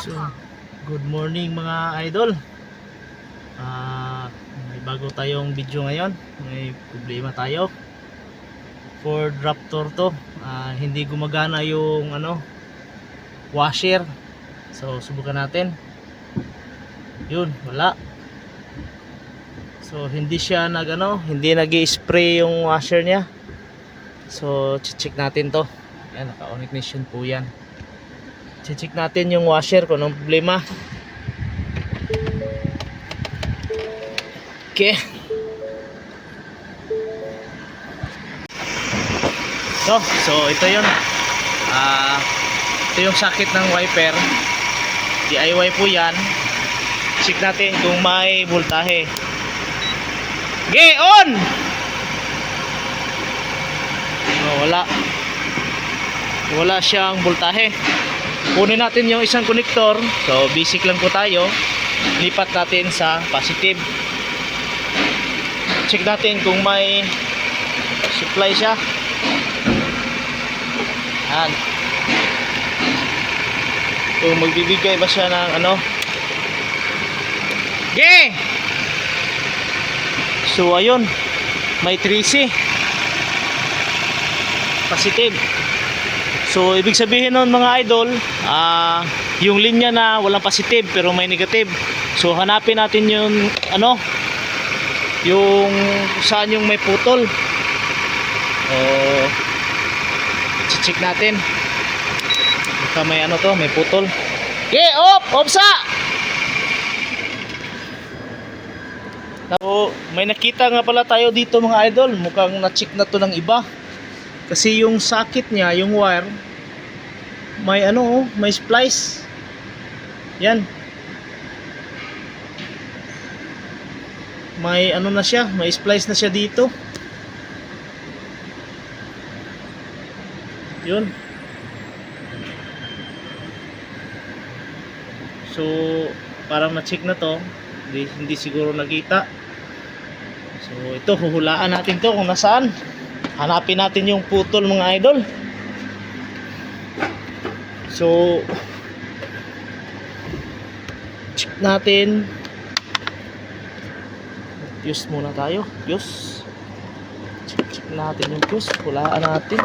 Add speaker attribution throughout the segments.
Speaker 1: So, good morning mga idol. May bago tayong video ngayon. May problema tayo. Ford Raptor to. Hindi gumagana yung washer. So, subukan natin. Yun, wala. So, hindi siya hindi nag-i-spray yung washer niya. So, check natin to. Yan, naka-on ignition po yan. Check natin yung washer kung anong problema. Okay. So ito yun. Ito yung sakit ng wiper. DIY po yan. Check natin kung may voltahe. Okay, on! Wala siyang voltahe. Kunin natin yung isang konektor. So basic lang po tayo. Lipat natin sa positive. Check natin kung may supply siya. Yan. Kung magbibigay ba siya ng Okay. So ayun, may 3C positive. So ibig sabihin nun mga idol, yung linya na walang positive pero may negative. So hanapin natin yung yung saan yung may putol. Check natin. Baka may may putol. Okay, opsa. So, may nakita nga pala tayo dito mga idol. Mukhang na-check na to ng iba. Kasi yung socket niya, yung wire, may may splice. Yan. May na siya, may splice na siya dito. Yun. So, parang na-check na to. Hindi siguro nakita. So, ito, huhulaan natin to kung nasaan. Hanapin natin yung putol mga idol. So, check natin. Fuse muna tayo. Fuse. Check natin yung fuse. Hulaan natin.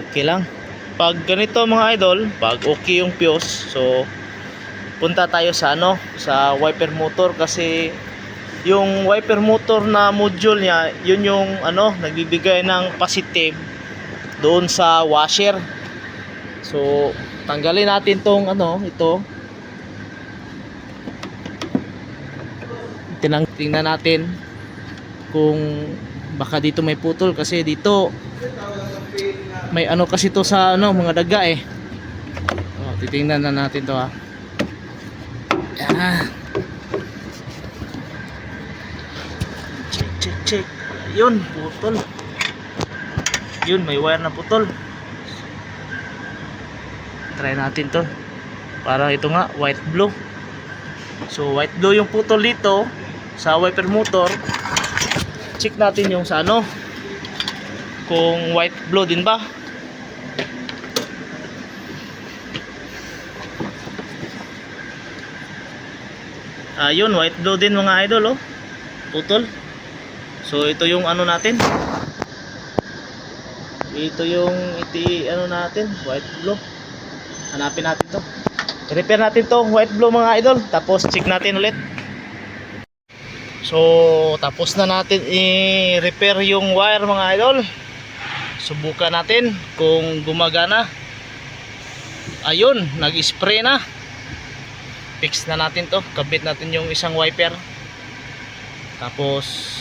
Speaker 1: Okay lang. Pag ganito mga idol, pag okay yung fuse, so punta tayo sa sa wiper motor, kasi yung wiper motor na module niya, yun yung nagbibigay ng positive doon sa washer. So tanggalin natin tong ito. Tingnan natin kung baka dito may putol, kasi dito may kasi to sa mga daga eh. Titingnan na natin to ha. Yan. Check. Yun, putol. Yun, may wire na putol. Try natin to. Parang ito nga, white blue. So white blue yung putol dito sa wiper motor. Check natin yung sa kung white blue din ba. Yun, white blue din mga idol putol. So ito yung natin. Ito yung natin, white blue. Hanapin natin to. I-repair natin to, white blue mga idol. Tapos check natin ulit. So tapos na natin i-repair yung wire mga idol. Subukan natin kung gumagana. Ayun, nag-spray na. Fix na natin to. Kabit natin yung isang wiper. Tapos